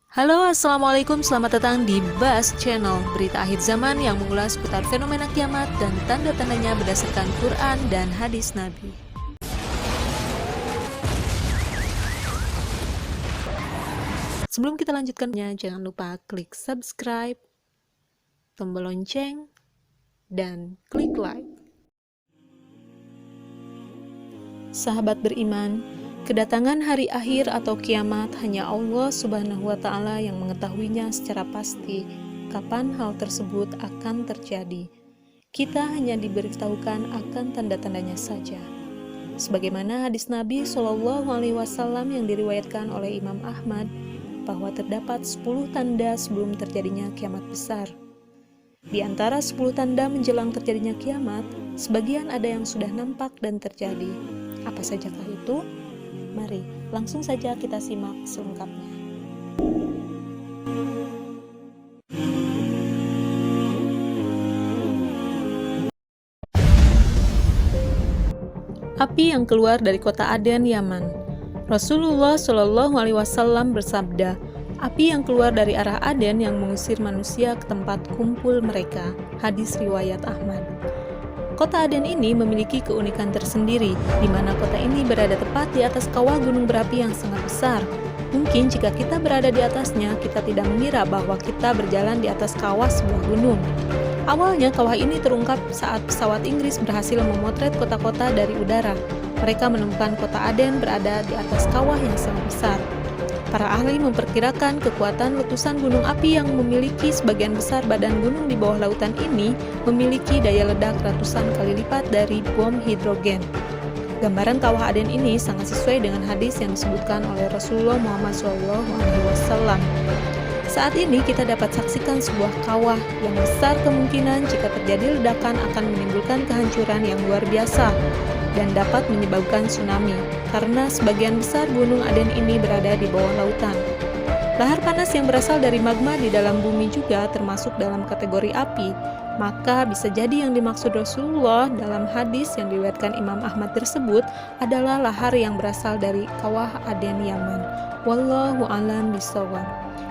Halo, Assalamualaikum, selamat datang di Bas Channel, berita akhir zaman yang mengulas seputar fenomena kiamat dan tanda-tandanya berdasarkan Quran dan hadis Nabi. Sebelum kita lanjutkannya, jangan lupa klik subscribe, tombol lonceng, dan klik like. Sahabat beriman, kedatangan hari akhir atau kiamat hanya Allah Subhanahu wa Ta'ala yang mengetahuinya secara pasti kapan hal tersebut akan terjadi. Kita hanya diberitahukan akan tanda-tandanya saja. Sebagaimana hadis Nabi Shallallahu Alaihi Wasallam yang diriwayatkan oleh Imam Ahmad, bahwa terdapat 10 tanda sebelum terjadinya kiamat besar. Di antara 10 tanda menjelang terjadinya kiamat, sebagian ada yang sudah nampak dan terjadi. Apa sajakah itu? Mari, langsung saja kita simak selengkapnya. Api yang keluar dari kota Aden, Yaman. Rasulullah Shallallahu Alaihi Wasallam bersabda, api yang keluar dari arah Aden yang mengusir manusia ke tempat kumpul mereka. Hadis riwayat Ahmad. Kota Aden ini memiliki keunikan tersendiri, di mana kota ini berada tepat di atas kawah gunung berapi yang sangat besar. Mungkin jika kita berada di atasnya, kita tidak mengira bahwa kita berjalan di atas kawah sebuah gunung. Awalnya kawah ini terungkap saat pesawat Inggris berhasil memotret kota-kota dari udara. Mereka menemukan kota Aden berada di atas kawah yang sangat besar. Para ahli memperkirakan kekuatan letusan gunung api yang memiliki sebagian besar badan gunung di bawah lautan ini memiliki daya ledak ratusan kali lipat dari bom hidrogen. Gambaran kawah Aden ini sangat sesuai dengan hadis yang disebutkan oleh Rasulullah Muhammad SAW. Saat ini kita dapat saksikan sebuah kawah yang besar kemungkinan jika terjadi ledakan akan menimbulkan kehancuran yang luar biasa dan dapat menyebabkan tsunami, karena sebagian besar gunung Aden ini berada di bawah lautan. Lahar panas yang berasal dari magma di dalam bumi juga termasuk dalam kategori api, maka bisa jadi yang dimaksud Rasulullah dalam hadis yang diriwayatkan Imam Ahmad tersebut adalah lahar yang berasal dari kawah Aden, Yaman. Wallahu a'lam bishawab.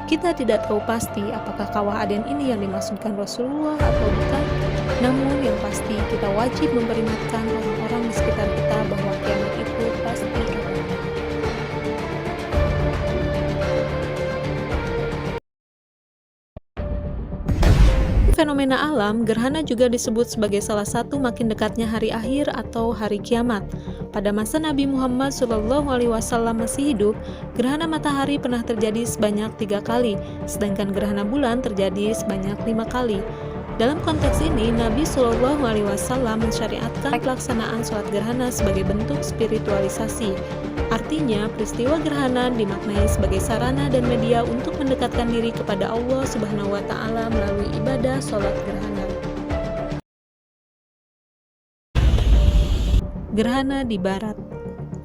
Kita tidak tahu pasti apakah kawah Aden ini yang dimaksudkan Rasulullah atau bukan. Namun yang pasti kita wajib memperingatkan orang-orang di sekitar kita bahwa kiamat itu pasti ada. Fenomena alam, gerhana juga disebut sebagai salah satu makin dekatnya hari akhir atau hari kiamat. Pada masa Nabi Muhammad SAW masih hidup, gerhana matahari pernah terjadi sebanyak 3 kali, sedangkan gerhana bulan terjadi sebanyak 5 kali. Dalam konteks ini, Nabi SAW mensyariatkan pelaksanaan sholat gerhana sebagai bentuk spiritualisasi. Artinya, peristiwa gerhana dimaknai sebagai sarana dan media untuk mendekatkan diri kepada Allah Subhanahu wa Ta'ala melalui ibadah sholat gerhana. Gerhana di barat.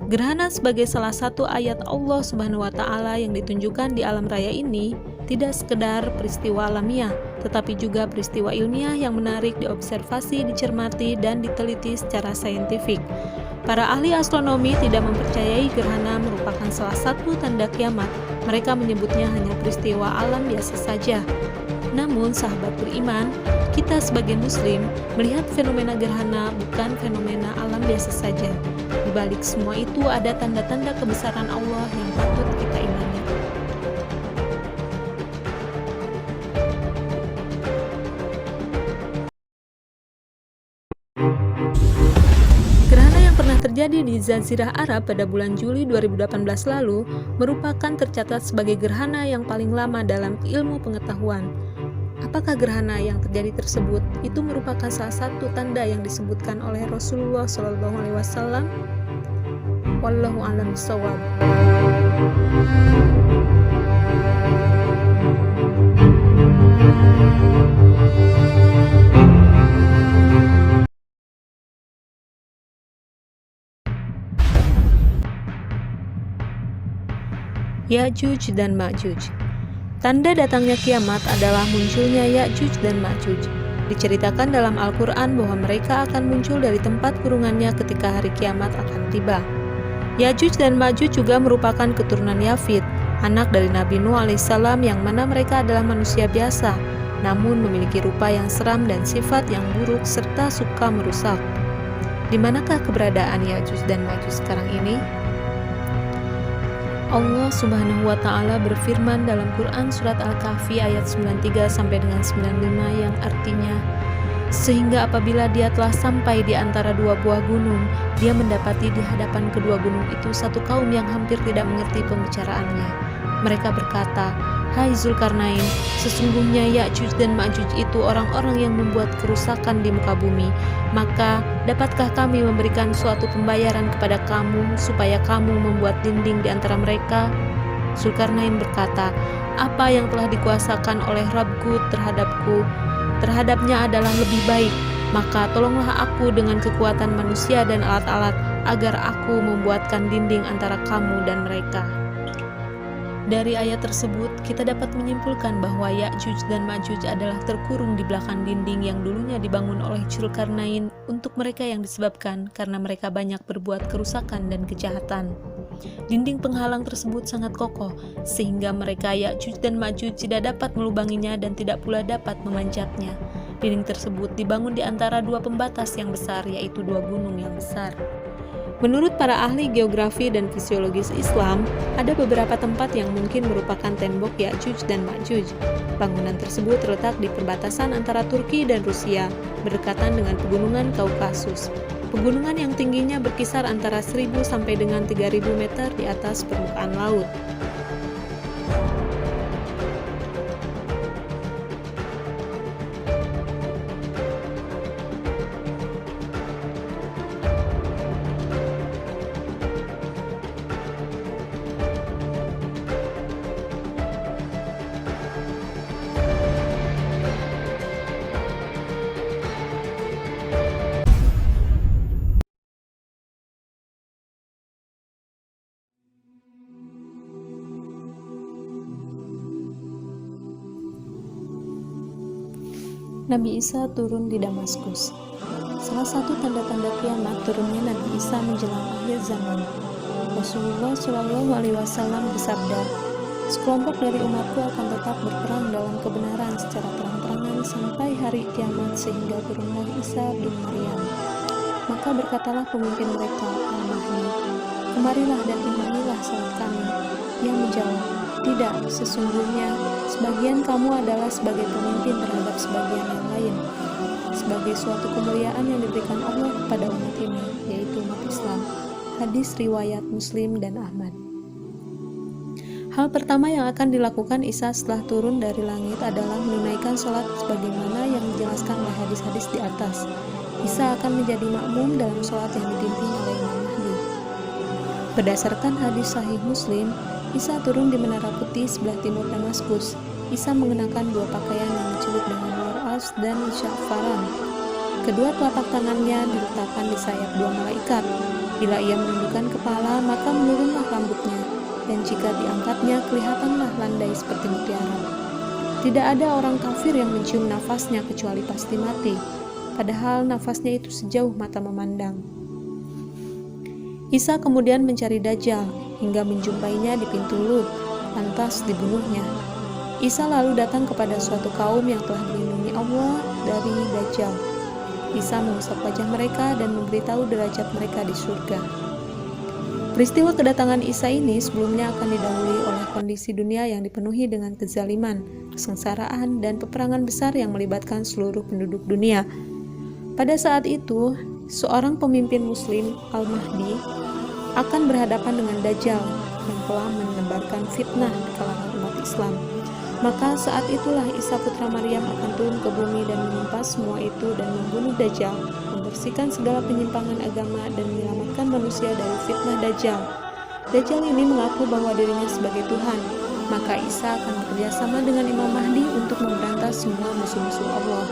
Gerhana sebagai salah satu ayat Allah Subhanahu wa Ta'ala yang ditunjukkan di alam raya ini tidak sekedar peristiwa alamiah, tetapi juga peristiwa ilmiah yang menarik diobservasi, dicermati, dan diteliti secara saintifik. Para ahli astronomi tidak mempercayai gerhana merupakan salah satu tanda kiamat. Mereka menyebutnya hanya peristiwa alam biasa saja. Namun, sahabat beriman, kita sebagai muslim melihat fenomena gerhana bukan fenomena alam biasa saja. Di balik semua itu ada tanda-tanda kebesaran Allah yang patut kita imani. Gerhana yang pernah terjadi di Jazirah Arab pada bulan Juli 2018 lalu merupakan tercatat sebagai gerhana yang paling lama dalam ilmu pengetahuan. Apakah gerhana yang terjadi tersebut itu merupakan salah satu tanda yang disebutkan oleh Rasulullah SAW? Wallahu a'lam bishawab. Ya'juj dan Ma'juj. Tanda datangnya kiamat adalah munculnya Ya'juj dan Ma'juj. Diceritakan dalam Al-Quran bahwa mereka akan muncul dari tempat kurungannya ketika hari kiamat akan tiba. Ya'juj dan Ma'juj juga merupakan keturunan Yafid. anak dari Nabi Nuh alaihissalam, yang mana mereka adalah manusia biasa, namun memiliki rupa yang seram dan sifat yang buruk serta suka merusak. Di manakah keberadaan Ya'juj dan Ma'juj sekarang ini? Allah Subhanahu wa taala berfirman dalam Quran surat Al-Kahfi ayat 93 sampai dengan 95 yang artinya, sehingga apabila dia telah sampai di antara dua buah gunung, dia mendapati di hadapan kedua gunung itu satu kaum yang hampir tidak mengerti pembicaraannya. Mereka berkata, "Hai Zulkarnain, sesungguhnya Ya'juj dan Ma'juj itu orang-orang yang membuat kerusakan di muka bumi. Maka dapatkah kami memberikan suatu pembayaran kepada kamu supaya kamu membuat dinding di antara mereka?" Zulkarnain berkata, "Apa yang telah dikuasakan oleh Rabbku terhadapnya adalah lebih baik. Maka tolonglah aku dengan kekuatan manusia dan alat-alat agar aku membuatkan dinding antara kamu dan mereka." Dari ayat tersebut, kita dapat menyimpulkan bahwa Ya'juj dan Ma'juj adalah terkurung di belakang dinding yang dulunya dibangun oleh Zulkarnain untuk mereka yang disebabkan karena mereka banyak berbuat kerusakan dan kejahatan. Dinding penghalang tersebut sangat kokoh, sehingga mereka Ya'juj dan Ma'juj tidak dapat melubanginya dan tidak pula dapat memanjatnya. Dinding tersebut dibangun di antara dua pembatas yang besar, yaitu dua gunung yang besar. Menurut para ahli geografi dan fisiologis Islam, ada beberapa tempat yang mungkin merupakan tembok Ya'juj dan Ma'juj. Bangunan tersebut terletak di perbatasan antara Turki dan Rusia, berdekatan dengan pegunungan Kaukasus. Pegunungan yang tingginya berkisar antara 1.000 sampai dengan 3.000 meter di atas permukaan laut. Nabi Isa turun di Damaskus. Salah satu tanda-tanda kiamat turunnya Nabi Isa menjelang akhir zaman. Rasulullah Shallallahu Alaihi Wasallam bersabda, "Sekelompok dari umatku akan tetap berperang dalam kebenaran secara terang-terangan sampai hari kiamat sehingga turunlah Isa bin Maryam." Maka berkatalah pemimpin mereka, Al-Mahdi, "Kemarilah dan imamilah salat kami." Ia menjawab, "Tidak, sesungguhnya sebagian kamu adalah sebagai pemimpin terhadap sebagian yang lain, sebagai suatu kemuliaan yang diberikan Allah kepada umat ini, yaitu umat Islam." Hadis riwayat Muslim dan Ahmad. Hal pertama yang akan dilakukan Isa setelah turun dari langit adalah menunaikan sholat sebagaimana yang dijelaskan oleh hadis-hadis di atas. Isa akan menjadi makmum dalam sholat yang dipimpin oleh Imam Mahdi. Berdasarkan hadis Sahih Muslim, Isa turun di Menara Putih sebelah timur Damaskus. Isa mengenakan dua pakaian yang disebut dengan waras dan sya'faran. Kedua telapak tangannya diletakkan di sayap dua malaikat. Bila ia menundukkan kepala, maka menurunlah rambutnya, dan jika diangkatnya, kelihatanlah landai seperti mutiara. Tidak ada orang kafir yang mencium nafasnya kecuali pasti mati, padahal nafasnya itu sejauh mata memandang. Isa kemudian mencari Dajjal hingga menjumpainya di pintu Lut, lantas dibunuhnya. Isa lalu datang kepada suatu kaum yang telah dilindungi Allah dari Dajjal. Isa mengusap wajah mereka dan memberitahu derajat mereka di surga. Peristiwa kedatangan Isa ini sebelumnya akan didahului oleh kondisi dunia yang dipenuhi dengan kezaliman, kesengsaraan, dan peperangan besar yang melibatkan seluruh penduduk dunia. Pada saat itu, seorang pemimpin Muslim, Al-Mahdi, akan berhadapan dengan Dajjal yang telah menebarkan fitnah di kalangan umat Islam. Maka saat itulah Isa putra Maryam akan turun ke bumi dan menumpas semua itu dan membunuh Dajjal, membersihkan segala penyimpangan agama dan menyelamatkan manusia dari fitnah Dajjal. Dajjal ini mengaku bahwa dirinya sebagai Tuhan, maka Isa akan bekerjasama dengan Imam Mahdi untuk memberantas semua musuh-musuh Allah.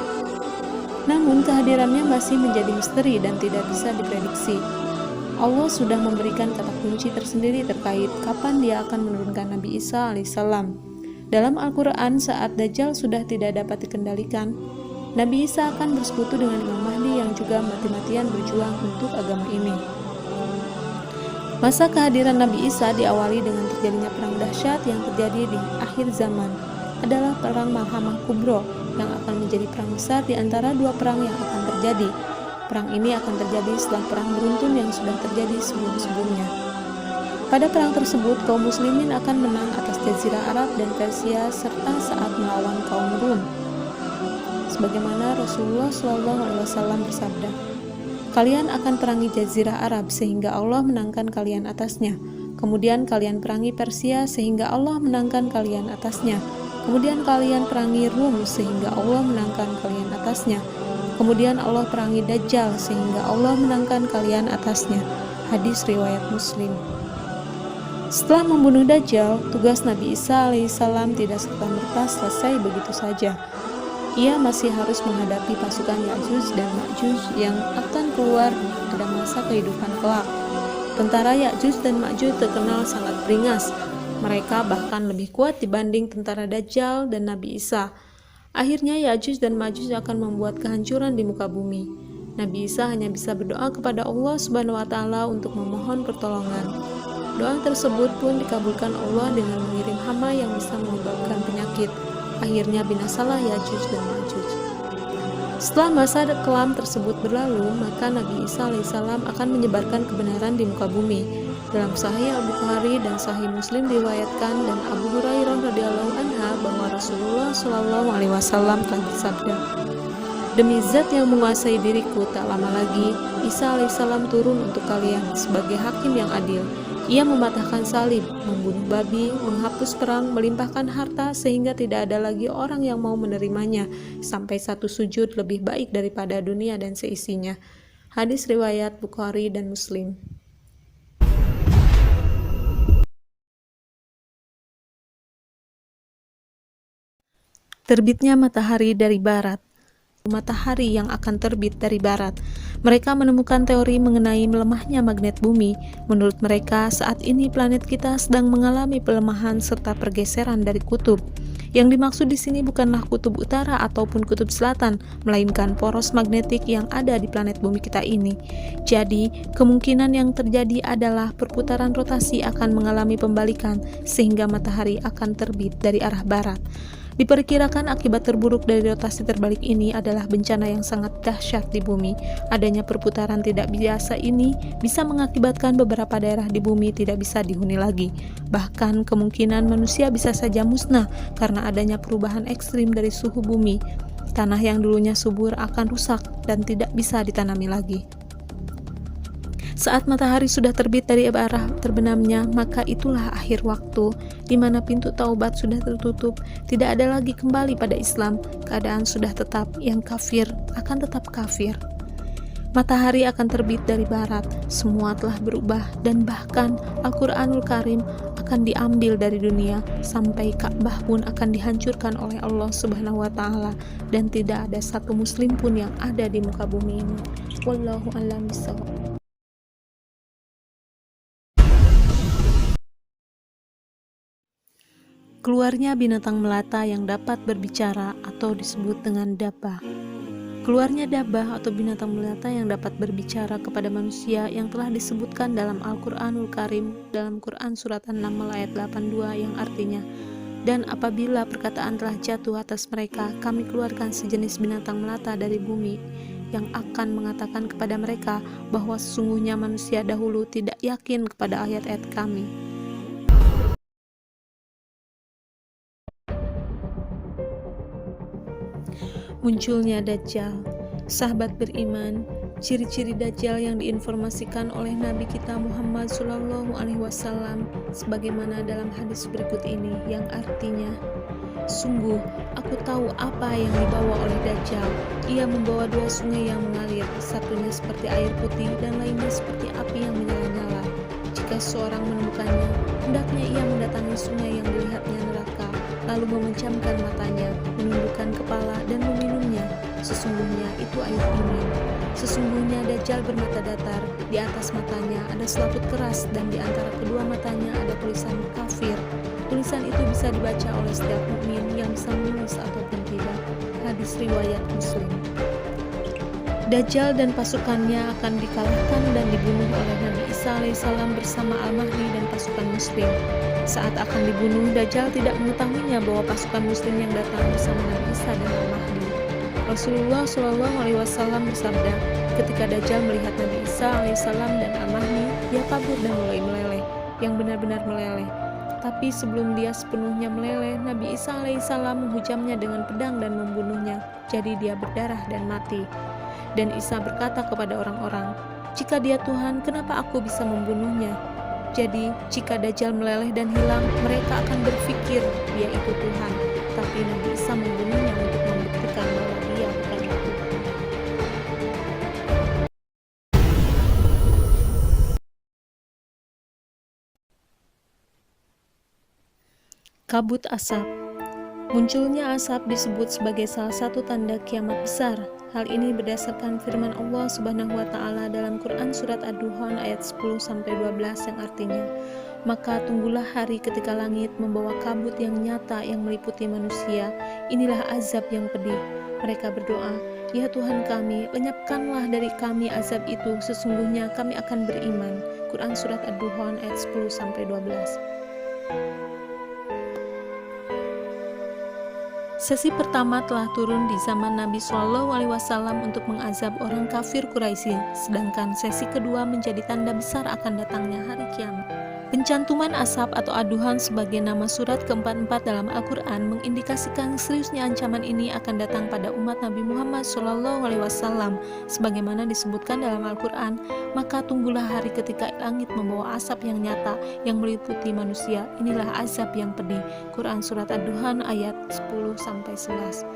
Namun kehadirannya masih menjadi misteri dan tidak bisa diprediksi. Allah sudah memberikan kata kunci tersendiri terkait kapan dia akan menurunkan Nabi Isa alaihissalam. Dalam Al-Quran, saat Dajjal sudah tidak dapat dikendalikan, Nabi Isa akan bersekutu dengan Imam Mahdi yang juga mati-matian berjuang untuk agama ini. Masa kehadiran Nabi Isa diawali dengan terjadinya perang dahsyat yang terjadi di akhir zaman, adalah perang Malhamah Kubro yang akan menjadi perang besar di antara dua perang yang akan terjadi. Perang ini akan terjadi setelah perang beruntun yang sudah terjadi sebelum-sebelumnya. Pada perang tersebut, kaum muslimin akan menang atas Jazirah Arab dan Persia serta saat melawan kaum Rum. Sebagaimana Rasulullah SAW bersabda, "Kalian akan perangi Jazirah Arab sehingga Allah menangkan kalian atasnya. Kemudian kalian perangi Persia sehingga Allah menangkan kalian atasnya. Kemudian kalian perangi Rum sehingga Allah menangkan kalian atasnya. Kemudian Allah perangi Dajjal sehingga Allah menangkan kalian atasnya." Hadis riwayat Muslim. Setelah membunuh Dajjal, tugas Nabi Isa alaihissalam tidak serta-merta selesai begitu saja. Ia masih harus menghadapi pasukan Ya'juj dan Ma'juj yang akan keluar pada masa kehidupan kelak. Tentara Ya'juj dan Ma'juj terkenal sangat beringas. Mereka bahkan lebih kuat dibanding tentara Dajjal dan Nabi Isa. Akhirnya Ya'juj dan Ma'juj akan membuat kehancuran di muka bumi. Nabi Isa hanya bisa berdoa kepada Allah Subhanahu wa Ta'ala untuk memohon pertolongan. Doa tersebut pun dikabulkan Allah dengan mengirim hama yang bisa menyebabkan penyakit. Akhirnya binasalah Ya'juj dan Ma'juj. Setelah masa kelam tersebut berlalu, maka Nabi Isa alaihissalam akan menyebarkan kebenaran di muka bumi. Dalam Sahih Al-Bukhari dan Sahih Muslim diriwayatkan dan Abu Hurairah radhiyallahu anha bahwa Rasulullah SAW telah bersabda, "Demi Zat yang menguasai diriku, tak lama lagi Isa alaihissalam turun untuk kalian sebagai hakim yang adil. Ia mematahkan salib, membunuh babi, menghapus perang, melimpahkan harta sehingga tidak ada lagi orang yang mau menerimanya, sampai satu sujud lebih baik daripada dunia dan seisinya." Hadis riwayat Bukhari dan Muslim. Terbitnya matahari dari barat. Matahari yang akan terbit dari barat. Mereka menemukan teori mengenai melemahnya magnet bumi. Menurut mereka, saat ini planet kita sedang mengalami pelemahan serta pergeseran dari kutub. Yang dimaksud di sini bukanlah kutub utara ataupun kutub selatan, melainkan poros magnetik yang ada di planet bumi kita ini. Jadi, kemungkinan yang terjadi adalah perputaran rotasi akan mengalami pembalikan, sehingga matahari akan terbit dari arah barat. Diperkirakan akibat terburuk dari rotasi terbalik ini adalah bencana yang sangat dahsyat di bumi. Adanya perputaran tidak biasa ini bisa mengakibatkan beberapa daerah di bumi tidak bisa dihuni lagi. Bahkan kemungkinan manusia bisa saja musnah karena adanya perubahan ekstrim dari suhu bumi. Tanah yang dulunya subur akan rusak dan tidak bisa ditanami lagi. Saat matahari sudah terbit dari arah terbenamnya, maka itulah akhir waktu, di mana pintu taubat sudah tertutup, tidak ada lagi kembali pada Islam, keadaan sudah tetap, yang kafir akan tetap kafir. Matahari akan terbit dari barat, semua telah berubah, dan bahkan Al-Quranul Karim akan diambil dari dunia, sampai Ka'bah pun akan dihancurkan oleh Allah Subhanahu wa Ta'ala, dan tidak ada satu muslim pun yang ada di muka bumi ini. Wallahu a'lam bishawab. Keluarnya binatang melata yang dapat berbicara atau disebut dengan dabbah. Keluarnya dabbah atau binatang melata yang dapat berbicara kepada manusia yang telah disebutkan dalam Al-Quranul Karim dalam Quran Surat An-Naml ayat 82 yang artinya, "Dan apabila perkataan telah jatuh atas mereka, kami keluarkan sejenis binatang melata dari bumi yang akan mengatakan kepada mereka bahwa sesungguhnya manusia dahulu tidak yakin kepada ayat-ayat kami." Munculnya Dajjal. Sahabat beriman, ciri-ciri Dajjal yang diinformasikan oleh Nabi kita Muhammad SAW sebagaimana dalam hadis berikut ini yang artinya, "Sungguh, aku tahu apa yang dibawa oleh Dajjal. Ia membawa dua sungai yang mengalir, satunya seperti air putih dan lainnya seperti api yang menyala-nyala. Jika seorang menemukannya, hendaknya ia mendatangi sungai yang dilihatnya neraka, lalu memejamkan matanya, menundukkan kepala dan meminumnya. Sesungguhnya itu air dingin. Sesungguhnya Dajjal bermata datar, di atas matanya ada selaput keras dan di antara kedua matanya ada tulisan kafir. Tulisan itu bisa dibaca oleh setiap mukmin yang bisa menulis ataupun tidak." Hadis riwayat Muslim. Dajjal dan pasukannya akan dikalahkan dan dibunuh oleh Nabi Isa alaihissalam bersama Al-Mahdi dan pasukan muslim. Saat akan dibunuh, Dajjal tidak mengetahuinya bahwa pasukan muslim yang datang bersama Nabi Isa dan Al-Mahdi. Rasulullah Shallallahu Alaihi Wasallam bersabda, ketika Dajjal melihat Nabi Isa alaihissalam dan Al-Mahdi, dia kabur dan mulai meleleh, yang benar-benar meleleh. Tapi sebelum dia sepenuhnya meleleh, Nabi Isa alaihissalam menghujamnya dengan pedang dan membunuhnya, jadi dia berdarah dan mati. Dan Isa berkata kepada orang-orang, jika dia Tuhan, kenapa aku bisa membunuhnya? Jadi, jika Dajjal meleleh dan hilang, mereka akan berpikir dia itu Tuhan. Tapi Nabi Isa membunuhnya untuk membuktikan bahwa dia bukanlah Tuhan. Kabut asap. Munculnya asap disebut sebagai salah satu tanda kiamat besar. Hal ini berdasarkan firman Allah Subhanahu wa taala dalam Quran surat Ad-Dukhan ayat 10-12 yang artinya, maka tunggulah hari ketika langit membawa kabut yang nyata yang meliputi manusia, inilah azab yang pedih. Mereka berdoa, ya Tuhan kami, lenyapkanlah dari kami azab itu, sesungguhnya kami akan beriman. Quran surat Ad-Dukhan ayat 10-12. Sesi pertama telah turun di zaman Nabi Shallallahu Alaihi Wasallam untuk mengazab orang kafir Quraisy, sedangkan sesi kedua menjadi tanda besar akan datangnya hari kiamat. Pencantuman asap atau Ad-Dukhan sebagai nama surat ke-44 dalam Al-Quran mengindikasikan seriusnya ancaman ini akan datang pada umat Nabi Muhammad SAW. Sebagaimana disebutkan dalam Al-Quran, maka tunggulah hari ketika langit membawa asap yang nyata yang meliputi manusia, inilah azab yang pedih. Quran surat Ad-Dukhan ayat 10-11.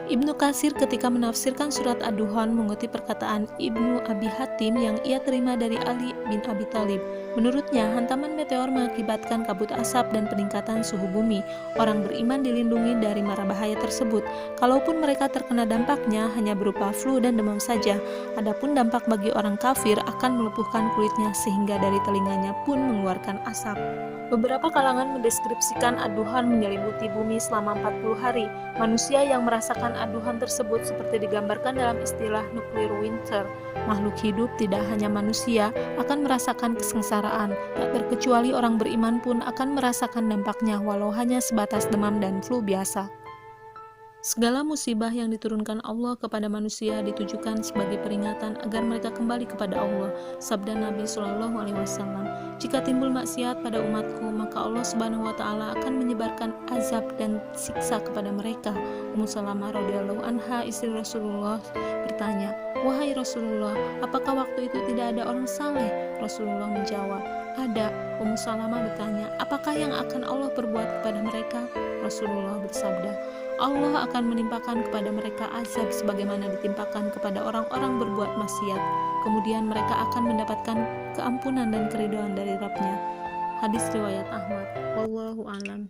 Ibnu Katsir ketika menafsirkan surat Ad-Dukhan mengutip perkataan Ibnu Abi Hatim yang ia terima dari Ali bin Abi Thalib. Menurutnya, hantaman meteor mengakibatkan kabut asap dan peningkatan suhu bumi. Orang beriman dilindungi dari mara bahaya tersebut. Kalaupun mereka terkena dampaknya hanya berupa flu dan demam saja. Adapun dampak bagi orang kafir akan melumpuhkan kulitnya sehingga dari telinganya pun mengeluarkan asap. Beberapa kalangan mendeskripsikan Ad-Dukhan menyelimuti bumi selama 40 hari. Manusia yang merasakan Ad-Dukhan tersebut seperti digambarkan dalam istilah nuclear winter. Makhluk hidup, tidak hanya manusia, akan merasakan kesengsaraan. Tak terkecuali orang beriman pun akan merasakan dampaknya walau hanya sebatas demam dan flu biasa. Segala musibah yang diturunkan Allah kepada manusia ditujukan sebagai peringatan agar mereka kembali kepada Allah. Sabda Nabi Shallallahu Alaihi Wasallam, jika timbul maksiat pada umatku, maka Allah Subhanahu Wa Taala akan menyebarkan azab dan siksa kepada mereka. Ummu Salamah radhiyallahu anha, istri Rasulullah, bertanya, wahai Rasulullah, apakah waktu itu tidak ada orang saleh? Rasulullah menjawab, ada. Ummu Salamah bertanya, apakah yang akan Allah perbuat kepada mereka? Rasulullah bersabda, Allah akan menimpakan kepada mereka azab sebagaimana ditimpakan kepada orang-orang berbuat maksiat. Kemudian mereka akan mendapatkan keampunan dan keridhaan dari Rabb-Nya. Hadis riwayat Ahmad. Wallahu a'lam.